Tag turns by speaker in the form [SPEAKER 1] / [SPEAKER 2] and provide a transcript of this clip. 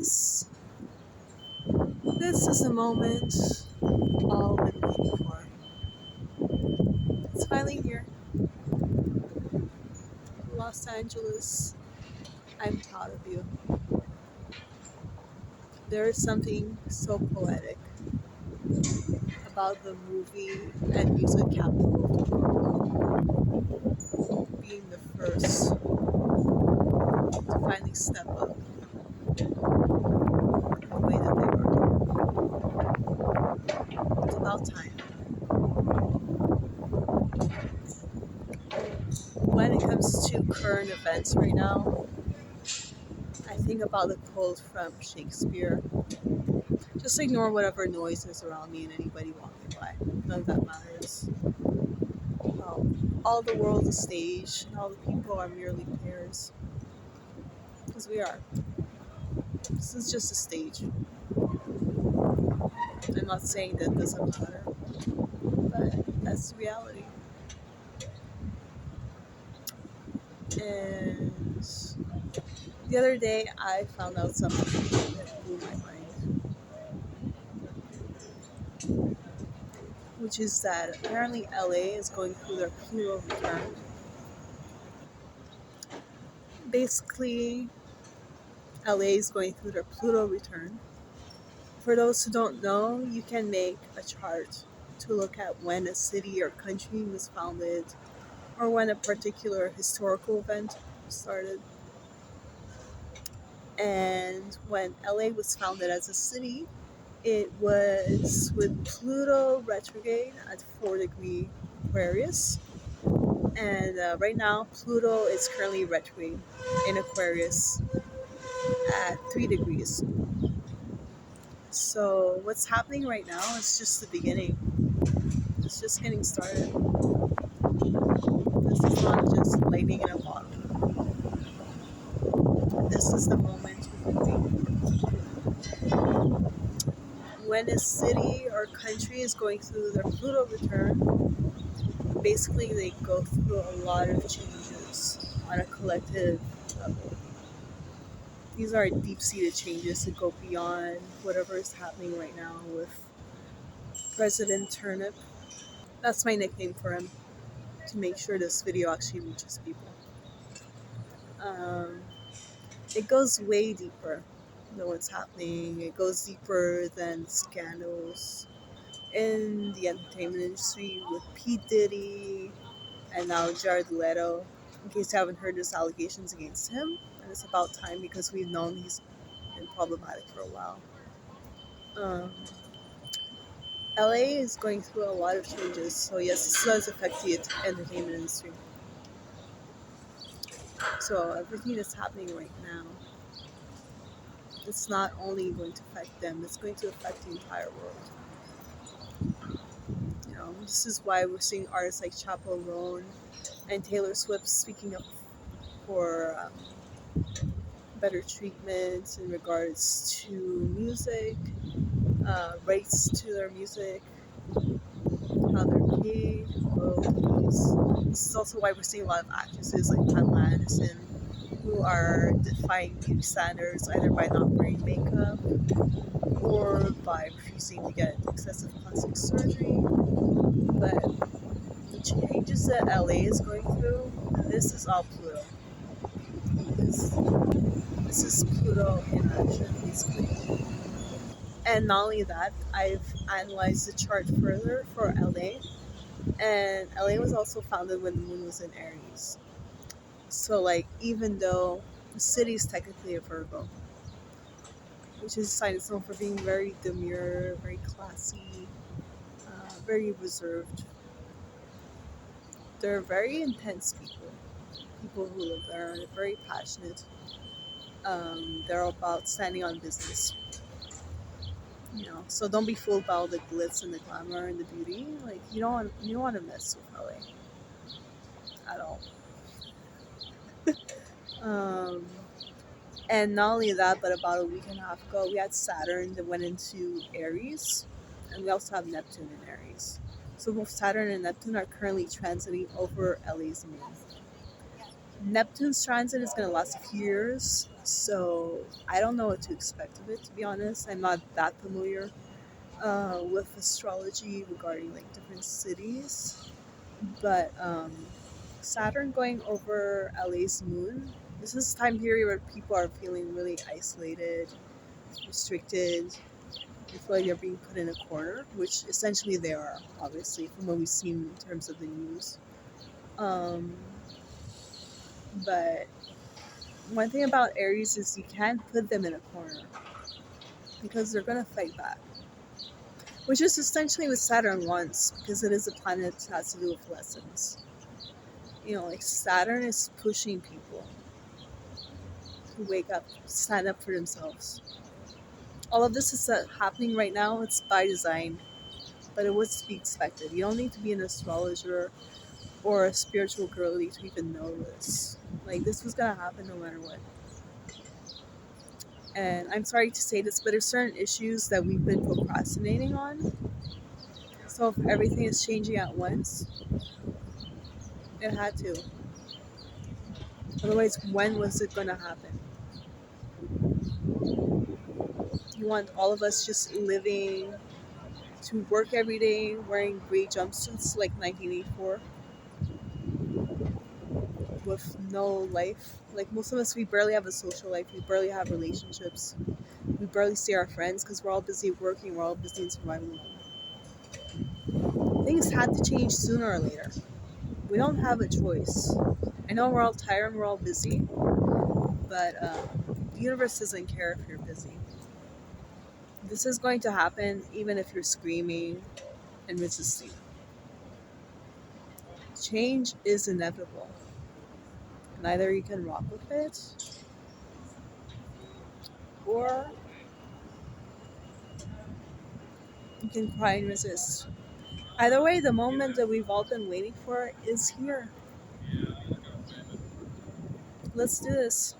[SPEAKER 1] Yes, this is the moment all been waiting for. It's finally here, Los Angeles. I'm proud of you. There is something so poetic about the movie and music capital of the world being the first to finally step up in the way that they were. It's about time. When it comes to current events right now, I think about the quote from Shakespeare. Just ignore whatever noise is around me and anybody walking by. None of that matters. All the world is stage, and all the people are merely players. Because we are. This is just a stage. I'm not saying that doesn't matter, but that's the reality. And the other day, I found out something that blew my mind, which is that apparently LA is going through their Pluto return. Basically, LA is going through their Pluto return. For those who don't know, you can make a chart to look at when a city or country was founded or when a particular historical event started. And when LA was founded as a city, it was with Pluto retrograde at 4 degree Aquarius. And right now, Pluto is currently retrograde in Aquarius at 3 degrees. So, what's happening right now is just the beginning. It's just getting started. This is not just lightning in a bottle. This is the moment we've been waiting for. When a city or country is going through their Pluto return, basically they go through a lot of changes on a collective level. These are deep-seated changes that go beyond whatever is happening right now with President Turnip. That's my nickname for him, to make sure this video actually reaches people. Um, it goes way deeper than what's happening. It goes deeper than scandals in the entertainment industry with P. Diddy and now Jared Leto. In case you haven't heard, there's allegations against him, and it's about time because we've known he's been problematic for a while. Um, LA is going through a lot of changes, so yes, this does affect the entertainment industry. So everything that's happening right now, it's not only going to affect them, it's going to affect the entire world. This is why we're seeing artists like Chappell Roan and Taylor Swift speaking up for better treatment in regards to music, rights to their music, how they're paid, royalties. This is also why we're seeing a lot of actresses like Pamela Anderson who are defying beauty standards either by not wearing makeup or by refusing to get excessive plastic surgery. But the changes that LA is going through, this is all Pluto. This is Pluto in action, basically. And not only that, I've analyzed the chart further for LA. And LA was also founded when the moon was in Aries. So, like, even though the city is technically a Virgo, which is a sign it's known for being very demure, very classy, very reserved. They're very intense people. People who live there, they're very passionate. They're about standing on business. So don't be fooled by all the glitz and the glamour and the beauty. Like you don't want to mess with LA at all. Um, and not only that, but about a week and a half ago, we had Saturn that went into Aries, and we also have Neptune in Aries. So both Saturn and Neptune are currently transiting over LA's moon. Neptune's transit is going to last a few years, so I don't know what to expect of it, to be honest. I'm not that familiar with astrology regarding like different cities, but Saturn going over LA's moon. This is a time period where people are feeling really isolated, restricted. They feel like they're being put in a corner, which essentially they are, obviously, from what we've seen in terms of the news. Um, but one thing about Aries is you can't put them in a corner because they're going to fight back, which is essentially what Saturn wants because it is a planet that has to do with lessons. Like Saturn is pushing people to wake up, stand up for themselves. All of this is happening right now. It's by design, but it was to be expected. You don't need to be an astrologer or a spiritual girly to even know this. Like, this was gonna happen no matter what. And I'm sorry to say this, but there's certain issues that we've been procrastinating on. So if everything is changing at once, it had to. Otherwise, when was it gonna happen? You want all of us just living to work every day, wearing gray jumpsuits like 1984, with no life. Like most of us, we barely have a social life. We barely have relationships. We barely see our friends because we're all busy working. We're all busy in survival mode. Things had to change sooner or later. We don't have a choice. I know we're all tired and we're all busy, but the universe doesn't care if you're busy. This is going to happen even if you're screaming and resisting. Change is inevitable. And either you can rock with it or you can cry and resist. Either way, the moment that we've all been waiting for is here. Let's do this.